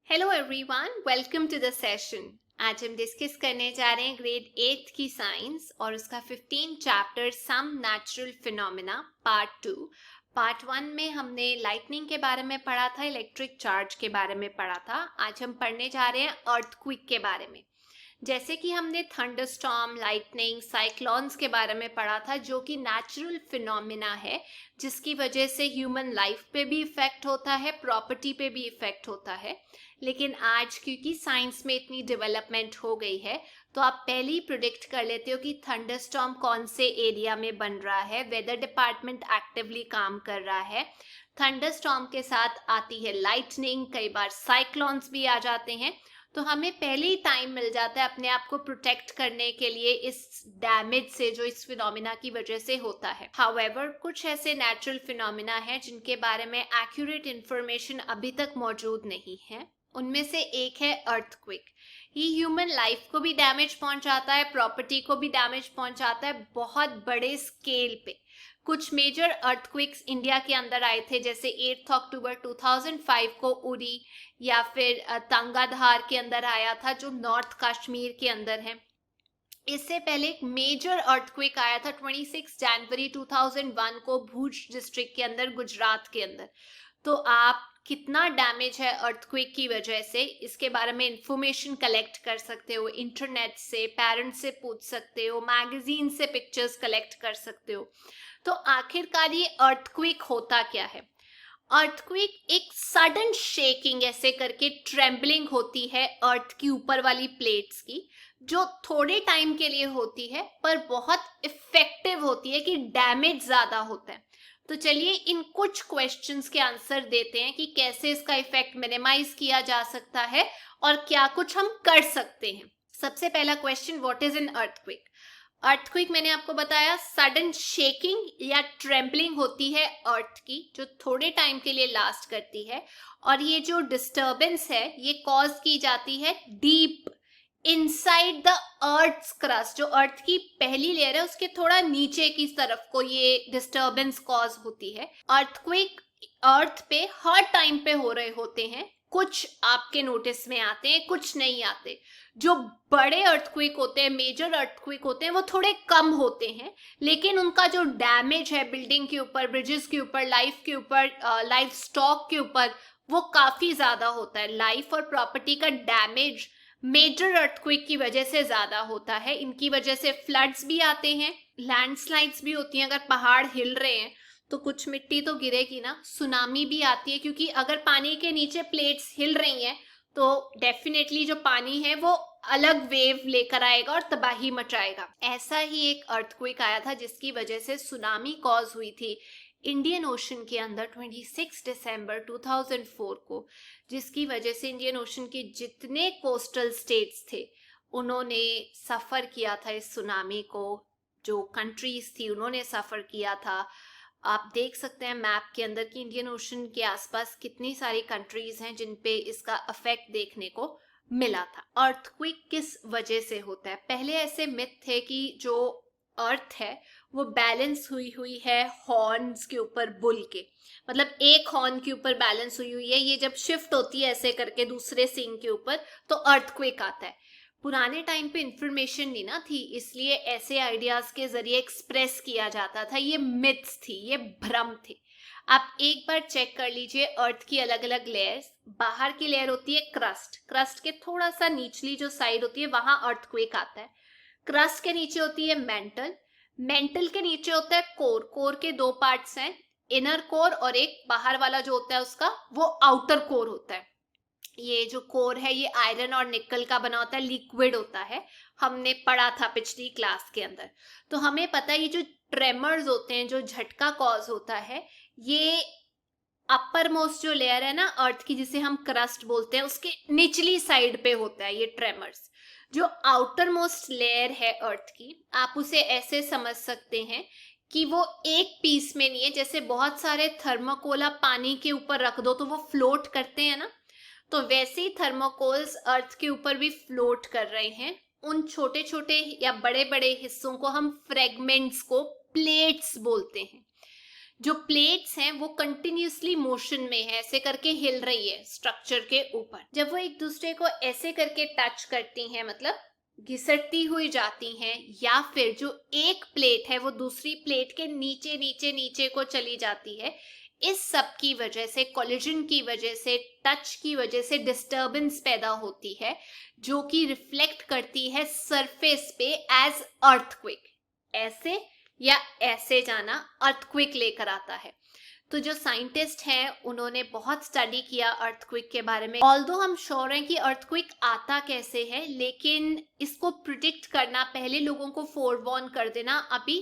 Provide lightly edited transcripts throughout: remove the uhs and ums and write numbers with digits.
Hello everyone, welcome to the session. आज हम discuss करने जा रहे हैं ग्रेड 8 की साइंस और उसका 15 chapter some natural phenomena part 2। Part 1 में हमने लाइटनिंग के बारे में पढ़ा था, इलेक्ट्रिक चार्ज के बारे में पढ़ा था। आज हम पढ़ने जा रहे हैं अर्थक्वेक के बारे में। जैसे कि हमने थंडरस्टॉर्म, लाइटनिंग, साइक्लोन्स के बारे में पढ़ा था, जो कि नेचुरल फिनोमेना है जिसकी वजह से ह्यूमन लाइफ पे भी इफेक्ट होता है, प्रॉपर्टी पे भी इफेक्ट होता है। लेकिन आज क्योंकि साइंस में इतनी डेवलपमेंट हो गई है, तो आप पहले ही प्रिडिक्ट कर लेते हो कि थंडरस्टॉर्म कौन से एरिया में बन रहा है। वेदर डिपार्टमेंट एक्टिवली काम कर रहा है। थंडरस्टॉर्म के साथ आती है लाइटनिंग, कई बार साइक्लोन्स भी आ जाते हैं। तो हमें पहले ही टाइम मिल जाता है अपने आप को प्रोटेक्ट करने के लिए इस डैमेज से जो इस फिनोमिना की वजह से होता है। हाउएवर, कुछ ऐसे नेचुरल फिनोमिना है जिनके बारे में एक्यूरेट इंफॉर्मेशन अभी तक मौजूद नहीं है। उनमें से एक है अर्थक्वेक। ये ह्यूमन लाइफ को भी डैमेज पहुंचाता है, प्रॉपर्टी को भी डैमेज पहुंचाता है, बहुत बड़े स्केल पे। कुछ मेजर अर्थक्वेक्स इंडिया के अंदर आए थे, जैसे 8 अक्टूबर 2005 को उरी, या फिर तंगाधार के अंदर आया था जो नॉर्थ कश्मीर के अंदर है। इससे पहले एक मेजर अर्थक्वेक आया था 26 जनवरी 2001 को भुज डिस्ट्रिक्ट के अंदर, गुजरात के अंदर। तो आप कितना डैमेज है अर्थक्वेक की वजह से, इसके बारे में इंफॉर्मेशन कलेक्ट कर सकते हो इंटरनेट से, पेरेंट्स से पूछ सकते हो, मैगजीन से पिक्चर्स कलेक्ट कर सकते हो। तो आखिरकार ये अर्थक्वेक होता क्या है? अर्थक्वेक एक सडन शेकिंग, ऐसे करके ट्रेम्बलिंग होती है अर्थ की ऊपर वाली प्लेट्स की, जो थोड़े टाइम के लिए होती है पर बहुत इफेक्टिव होती है कि डैमेज ज्यादा होता है। तो चलिए इन कुछ क्वेश्चंस के आंसर देते हैं कि कैसे इसका इफेक्ट मिनिमाइज किया जा सकता है और क्या कुछ हम कर सकते हैं। सबसे पहला question, what is an earthquake? Earthquake मैंने आपको बताया सडन शेकिंग या ट्रेम्बलिंग होती है अर्थ की, जो थोड़े टाइम के लिए लास्ट करती है। और ये जो डिस्टर्बेंस है ये कॉज की जाती है deep inside the earth crust, जो अर्थ की पहली लेयर है उसके थोड़ा नीचे की तरफ को ये डिस्टर्बेंस कॉज होती है। अर्थक्वेक अर्थ पे हर टाइम पे हो रहे होते हैं, कुछ आपके नोटिस में आते हैं, कुछ नहीं आते। जो बड़े अर्थक्वेक होते हैं, मेजर अर्थक्वेक होते हैं, वो थोड़े कम होते हैं, लेकिन उनका जो डैमेज है बिल्डिंग के ऊपर, ब्रिजेस के ऊपर, लाइफ के ऊपर, लाइफ स्टॉक के ऊपर, वो काफी ज्यादा होता है। लाइफ और प्रॉपर्टी का डैमेज मेजर अर्थक्वेक की वजह से ज्यादा होता है। इनकी वजह से फ्लड्स भी आते हैं, लैंडस्लाइड्स भी होती हैं। अगर पहाड़ हिल रहे हैं तो कुछ मिट्टी तो गिरेगी ना। सुनामी भी आती है, क्योंकि अगर पानी के नीचे प्लेट्स हिल रही हैं तो डेफिनेटली जो पानी है वो अलग वेव लेकर आएगा और तबाही मचाएगा। ऐसा ही एक अर्थक्वेक आया था जिसकी वजह से सुनामी कॉज हुई थी इंडियन ओशन के अंदर 26 दिसंबर 2004 को, जिसकी वजह से इंडियन ओशन के जितने कोस्टल स्टेट्स थे उन्होंने सफर किया था इस सुनामी को। जो कंट्रीज थी उन्होंने सफर किया था। आप देख सकते हैं मैप के अंदर कि इंडियन ओशन के आसपास कितनी सारी कंट्रीज हैं जिन पे इसका इफेक्ट देखने को मिला था। अर्थक्वेक किस वजह से होता है? पहले ऐसे मिथ थे कि जो अर्थ है वो बैलेंस हुई हुई है हॉर्न्स के ऊपर, बुल के, मतलब एक हॉर्न के ऊपर बैलेंस हुई हुई है, ये जब शिफ्ट होती है ऐसे करके दूसरे सिंग के ऊपर तो अर्थक्वेक आता है। पुराने टाइम पे इंफॉर्मेशन नहीं ना थी, इसलिए ऐसे आइडियाज के जरिए एक्सप्रेस किया जाता था। ये मिथ्स थी, ये भ्रम थे। आप एक बार चेक कर लीजिए अर्थ की अलग अलग लेयर्स। बाहर की लेयर होती है क्रस्ट, क्रस्ट के थोड़ा सा निचली जो साइड होती है वहां अर्थक्वेक आता है। क्रस्ट के नीचे होती है मेंटल, मेंटल के नीचे होता है कोर, कोर के दो पार्ट्स हैं, इनर कोर और एक बाहर वाला जो होता है उसका वो आउटर कोर होता है। ये जो कोर है ये आयरन और निकल का बना होता है, लिक्विड होता है, हमने पढ़ा था पिछली क्लास के अंदर। तो हमें पता है ये जो ट्रेमर्स होते हैं, जो झटका कॉज होता है, ये अपर मोस्ट जो लेयर है ना अर्थ की, जिसे हम क्रस्ट बोलते हैं, उसके निचली साइड पे होता है ये ट्रेमर्स। जो आउटर मोस्ट लेयर है अर्थ की, आप उसे ऐसे समझ सकते हैं कि वो एक पीस में नहीं है। जैसे बहुत सारे थर्माकोला पानी के ऊपर रख दो तो वो फ्लोट करते हैं ना, तो वैसे ही थर्माकोल्स अर्थ के ऊपर भी फ्लोट कर रहे हैं। उन छोटे छोटे या बड़े बड़े हिस्सों को हम फ्रेगमेंट्स को प्लेट्स बोलते हैं। जो प्लेट्स हैं वो कंटिन्यूसली मोशन में है, ऐसे करके हिल रही है स्ट्रक्चर के ऊपर। जब वो एक दूसरे को ऐसे करके टच करती हैं, मतलब घिसटती हुई जाती हैं, या फिर जो एक प्लेट है वो दूसरी प्लेट के नीचे नीचे नीचे को चली जाती है, इस सब की वजह से, कोलिजन की वजह से, टच की वजह से डिस्टरबेंस पैदा होती है, जो कि रिफ्लेक्ट करती है सरफेस पे एज अर्थक्वेक। ऐसे या ऐसे जाना अर्थक्वेक लेकर आता है। तो जो साइंटिस्ट हैं उन्होंने बहुत स्टडी किया अर्थक्वेक के बारे में। ऑल्दो हम श्योर हैं कि अर्थक्वेक आता कैसे है, लेकिन इसको प्रिडिक्ट करना, पहले लोगों को फोरवॉर्न कर देना, अभी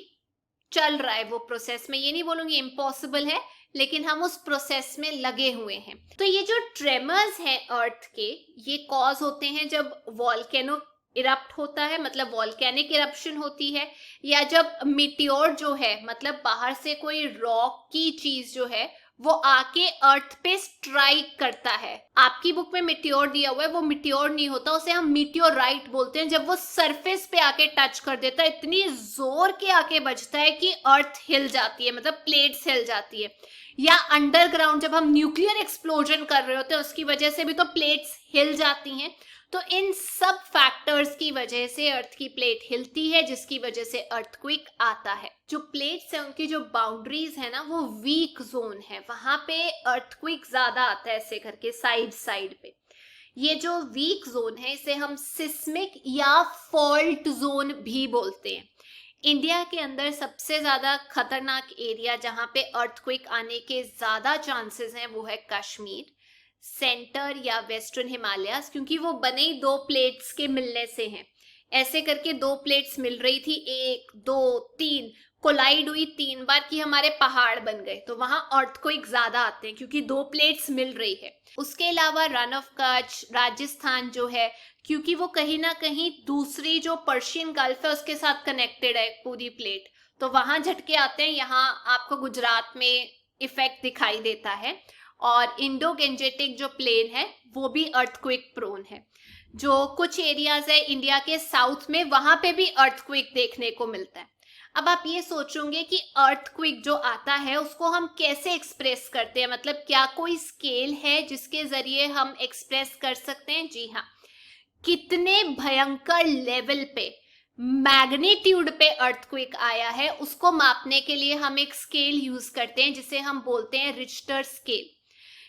चल रहा है वो प्रोसेस में। ये नहीं बोलूंगी इम्पॉसिबल है, लेकिन हम उस प्रोसेस में लगे हुए हैं। तो ये जो ट्रेमर्स हैं अर्थ के, ये कॉज होते हैं जब वॉल्केनो इरप्ट होता है, मतलब वॉल्केनिक इरप्शन होती है, या जब मिटियोर जो है, मतलब बाहर से कोई रॉक की चीज जो है वो आके अर्थ पे स्ट्राइक करता है। आपकी बुक में मिटियोर दिया हुआ है, वो मिटियोर नहीं होता, उसे हम मीटियोराइट बोलते हैं। जब वो सरफेस पे आके टच कर देता है, इतनी जोर के आके बजता है कि अर्थ हिल जाती है, मतलब प्लेट्स हिल जाती है। या अंडरग्राउंड जब हम न्यूक्लियर एक्सप्लोजन कर रहे होते हैं, उसकी वजह से भी तो प्लेट्स हिल जाती हैं। तो इन सब फैक्टर्स की वजह से अर्थ की प्लेट हिलती है, जिसकी वजह से अर्थक्वेक आता है। जो प्लेट्स है उनकी जो बाउंड्रीज है ना, वो वीक जोन है, वहां पे अर्थक्वेक ज्यादा आता है, ऐसे करके साइड साइड पे। ये जो वीक जोन है इसे हम सिस्मिक या फॉल्ट जोन भी बोलते हैं। इंडिया के अंदर सबसे ज्यादा खतरनाक एरिया जहां पे अर्थक्वेक आने के ज्यादा चांसेस हैं वो है कश्मीर, सेंटर या वेस्टर्न हिमालयाज, क्योंकि वो बने ही दो प्लेट्स के मिलने से हैं। ऐसे करके दो प्लेट्स मिल रही थी, 1 2 3 कोलाइड हुई 3 बार कि हमारे पहाड़ बन गए। तो वहां अर्थक्वेक ज्यादा आते हैं क्योंकि दो प्लेट्स मिल रही है। उसके अलावा रन ऑफ कच्छ, राजस्थान जो है, क्योंकि वो कहीं ना कहीं दूसरी जो पर्शियन गल्फ है उसके साथ कनेक्टेड है पूरी प्लेट, तो वहां झटके आते हैं। यहाँ आपको गुजरात में इफेक्ट दिखाई देता है। और इंडो गेंजेटिक जो प्लेन है वो भी अर्थक्वेक प्रोन है। जो कुछ एरियाज है इंडिया के साउथ में, वहां पे भी अर्थक्वेक देखने को मिलता है। अब आप ये सोचोगे कि अर्थक्वेक जो आता है उसको हम कैसे एक्सप्रेस करते हैं, मतलब क्या कोई स्केल है जिसके जरिए हम एक्सप्रेस कर सकते हैं? जी हाँ, कितने भयंकर लेवल पे, मैग्नीट्यूड पे अर्थक्वेक आया है उसको मापने के लिए हम एक स्केल यूज करते हैं जिसे हम बोलते हैं रिक्टर स्केल।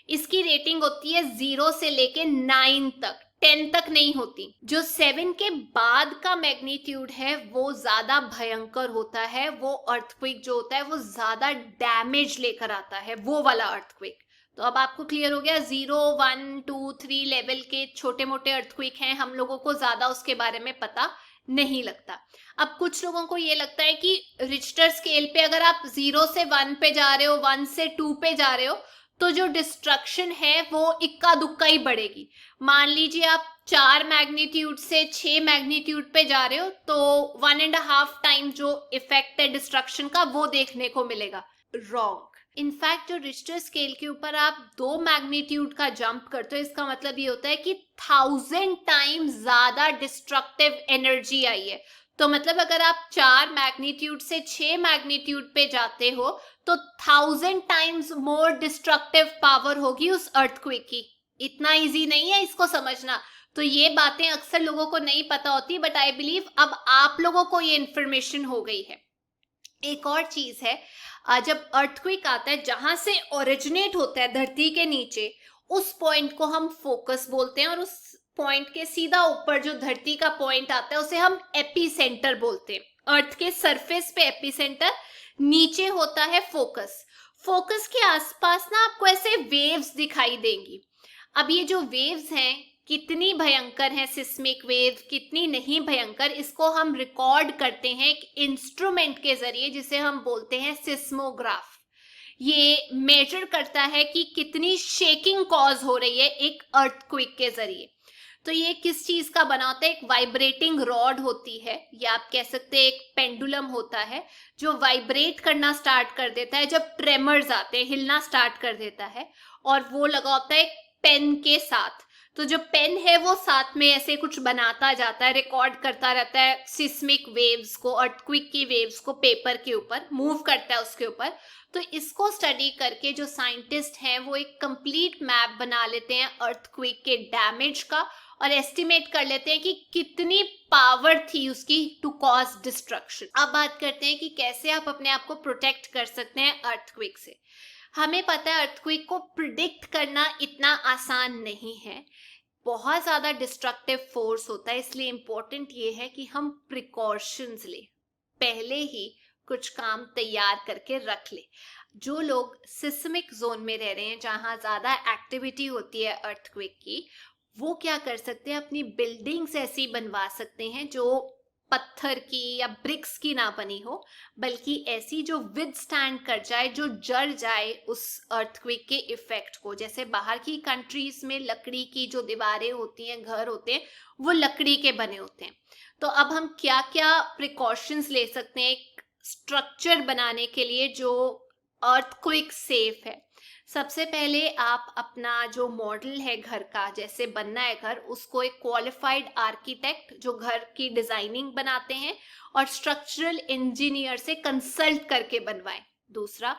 इसकी रेटिंग होती है 0 से लेके 9 तक, 10 तक नहीं होती। जो 7 के बाद का मैग्नीट्यूड है वो ज्यादा भयंकर होता है। वो अर्थक्वेक जो होता है वो ज्यादा डैमेज लेकर आता है, वो वाला अर्थक्वेक। तो अब आपको क्लियर हो गया, 0 1 2 3 लेवल के छोटे मोटे अर्थक्वेक हैं, हम लोगों को ज्यादा उसके बारे में पता नहीं लगता। अब कुछ लोगों को ये लगता है कि रिक्टर स्केल पे अगर आप 0 से 1 पे जा रहे हो, 1 से 2 पे जा रहे हो, तो जो डिस्ट्रक्शन है वो इक्का दुक्का ही बढ़ेगी। मान लीजिए आप 4 मैग्नीट्यूड से 6 मैग्नीट्यूड पे जा रहे हो, तो 1.5 टाइम जो इफेक्ट है डिस्ट्रक्शन का वो देखने को मिलेगा। रॉन्ग। इनफैक्ट जो रिक्टर स्केल के ऊपर आप 2 मैग्नीट्यूड का जंप करते हो, इसका मतलब ये होता है कि 1000 टाइम ज्यादा डिस्ट्रक्टिव एनर्जी आई है। तो मतलब अगर आप 4 मैग्नीट्यूड से 6 मैग्नीट्यूड पे जाते हो तो 1000 टाइम्स मोर डिस्ट्रक्टिव पावर होगी उस अर्थक्वेक की। इतना इजी नहीं है इसको समझना। तो ये बातें अक्सर लोगों को नहीं पता होती, बट आई बिलीव अब आप लोगों को ये इंफॉर्मेशन हो गई है। एक और चीज है, जब अर्थक्वेक आता है जहां से ओरिजिनेट होता है धरती के नीचे, उस पॉइंट को हम फोकस बोलते हैं, और उस पॉइंट के सीधा ऊपर जो धरती का पॉइंट आता है उसे हम एपीसेंटर बोलते हैं। अर्थ के सरफेस पे एपीसेंटर, नीचे होता है फोकस। फोकस के आसपास ना आपको ऐसे वेव्स दिखाई देंगी। अब ये जो वेव्स हैं कितनी भयंकर है, सिस्मिक वेव कितनी नहीं भयंकर, इसको हम रिकॉर्ड करते हैं एक इंस्ट्रूमेंट के जरिए जिसे हम बोलते हैं सिस्मोग्राफ। ये मेजर करता है कि कितनी शेकिंग कॉज हो रही है एक अर्थक्वेक के जरिए। तो ये किस चीज का बना होता है? एक वाइब्रेटिंग रॉड होती है, या आप कह सकते हैं एक पेंडुलम होता है जो वाइब्रेट करना स्टार्ट कर देता है जब ट्रेमर्स आते हैं, हिलना स्टार्ट कर देता है, और वो लगा होता है पेन के साथ। तो जो पेन है वो साथ में ऐसे कुछ बनाता जाता है, रिकॉर्ड करता रहता है सिस्मिक वेव्स को, अर्थक्वेक की वेव्स को पेपर के ऊपर मूव करता है उसके ऊपर। तो इसको स्टडी करके जो साइंटिस्ट हैं वो एक कंप्लीट मैप बना लेते हैं अर्थक्वेक के डैमेज का, और एस्टिमेट कर लेते हैं कि कितनी पावर थी उसकी टू कॉज डिस्ट्रक्शन। अब बात करते हैं कि कैसे आप अपने आप को प्रोटेक्ट कर सकते हैं अर्थक्वेक से। हमें पता है अर्थक्वेक को प्रिडिक्ट करना इतना आसान नहीं है, बहुत ज्यादा डिस्ट्रक्टिव फोर्स होता है, इसलिए इंपॉर्टेंट ये है कि हम प्रिकॉशंस ले, पहले ही कुछ काम तैयार करके रख ले। जो लोग सिस्मिक जोन में रह रहे हैं जहां ज्यादा एक्टिविटी होती है अर्थक्वेक की, वो क्या कर सकते हैं, अपनी बिल्डिंग्स ऐसी बनवा सकते हैं जो पत्थर की या ब्रिक्स की ना बनी हो, बल्कि ऐसी जो विदस्टैंड कर जाए, जो जड़ जाए उस अर्थक्वेक के इफेक्ट को। जैसे बाहर की कंट्रीज में लकड़ी की जो दीवारें होती हैं, घर होते हैं, वो लकड़ी के बने होते हैं। तो अब हम क्या क्या प्रिकॉशंस ले सकते हैं एक स्ट्रक्चर बनाने के लिए जो अर्थक्वेक सेफ है। सबसे पहले आप अपना जो मॉडल है घर का, जैसे बनना है घर, उसको एक क्वालिफाइड आर्किटेक्ट जो घर की डिजाइनिंग बनाते हैं और स्ट्रक्चरल इंजीनियर से कंसल्ट करके बनवाएं। दूसरा,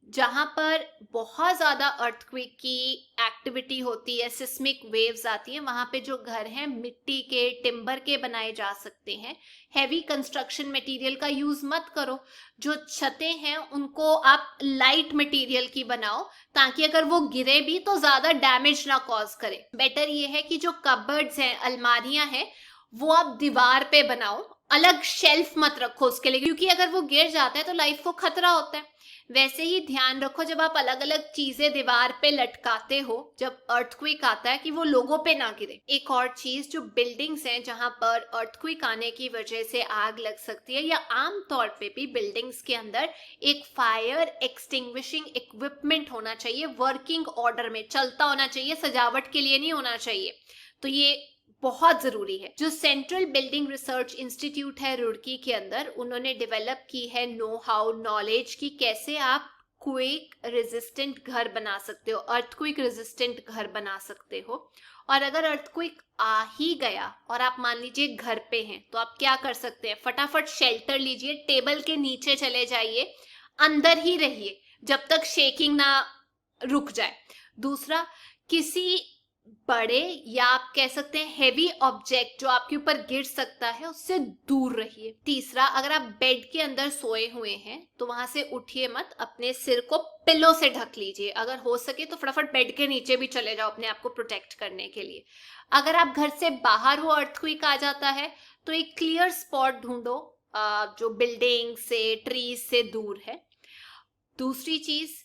जहां पर बहुत ज्यादा अर्थक्वेक की एक्टिविटी होती है, सिस्मिक वेव्स आती हैं, वहां पे जो घर हैं मिट्टी के, टिम्बर के बनाए जा सकते हैं। हैवी कंस्ट्रक्शन मटेरियल का यूज मत करो। जो छतें हैं उनको आप लाइट मटेरियल की बनाओ, ताकि अगर वो गिरे भी तो ज्यादा डैमेज ना कॉज करे। बेटर ये है कि जो कबर्ड्स हैं, अलमारियां हैं, वो आप दीवार पे बनाओ, अलग शेल्फ मत रखो उसके लिए, क्योंकि अगर वो गिर जाता है तो लाइफ को खतरा होता है। वैसे ही ध्यान रखो जब आप अलग अलग चीजें दीवार पे लटकाते हो, जब अर्थक्वेक आता है, कि वो लोगों पे ना गिरे। एक और चीज, जो बिल्डिंग्स हैं जहां पर अर्थक्वेक आने की वजह से आग लग सकती है, या आम तौर पे भी बिल्डिंग्स के अंदर एक फायर एक्सटिंग्विशिंग इक्विपमेंट होना चाहिए, वर्किंग ऑर्डर में चलता होना चाहिए, सजावट के लिए नहीं होना चाहिए। तो ये बहुत जरूरी है। जो सेंट्रल बिल्डिंग रिसर्च इंस्टीट्यूट है रुड़की के अंदर, उन्होंने डेवलप की है नो हाउ, नॉलेज की कैसे आप क्वेक रेजिस्टेंट घर बना सकते हो, अर्थक्वेक रेजिस्टेंट घर बना सकते हो। और अगर अर्थक्वेक आ ही गया और आप मान लीजिए घर पे हैं, तो आप क्या कर सकते हैं, फटाफट शेल्टर लीजिए, टेबल के नीचे चले जाइए, अंदर ही रहिए जब तक शेकिंग ना रुक जाए। दूसरा, किसी बड़े या आप कह सकते हैं हेवी ऑब्जेक्ट जो आपके ऊपर गिर सकता है, उससे दूर रहिए। तीसरा, अगर आप बेड के अंदर सोए हुए हैं तो वहां से उठिए मत, अपने सिर को पिलो से ढक लीजिए। अगर हो सके तो फटाफट बेड के नीचे भी चले जाओ अपने आप को प्रोटेक्ट करने के लिए। अगर आप घर से बाहर हो, अर्थक्वेक आ जाता है, तो एक क्लियर स्पॉट ढूंढो जो बिल्डिंग से, ट्रीज से दूर है। दूसरी चीज,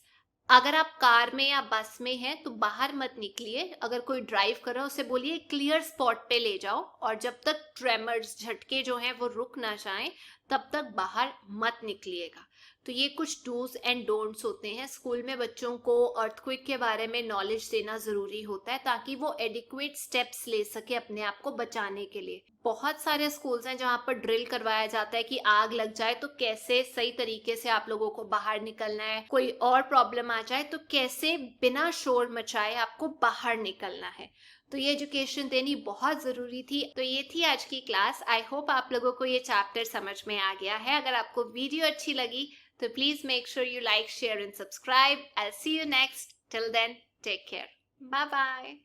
अगर आप कार में या बस में हैं तो बाहर मत निकलिए। अगर कोई ड्राइव कर रहा है उसे बोलिए क्लियर स्पॉट पे ले जाओ, और जब तक ट्रेमर्स, झटके जो हैं वो रुक ना जाएं, तब तक बाहर मत निकलिएगा। तो ये कुछ डूज एंड डोंट्स होते हैं। स्कूल में बच्चों को अर्थक्वेक के बारे में नॉलेज देना जरूरी होता है, ताकि वो एडिक्वेट स्टेप्स ले सके अपने आप को बचाने के लिए। बहुत सारे स्कूल्स हैं जहाँ पर ड्रिल करवाया जाता है कि आग लग जाए तो कैसे सही तरीके से आप लोगों को बाहर निकलना है, कोई और प्रॉब्लम आ जाए तो कैसे बिना शोर मचाए आपको बाहर निकलना है। तो ये एजुकेशन देनी बहुत जरूरी थी। तो ये थी आज की क्लास। आई होप आप लोगों को ये चैप्टर समझ में आ गया है। अगर आपको वीडियो अच्छी लगी तो please make sure you like, share and subscribe. I see you next. Till then, take care, bye bye.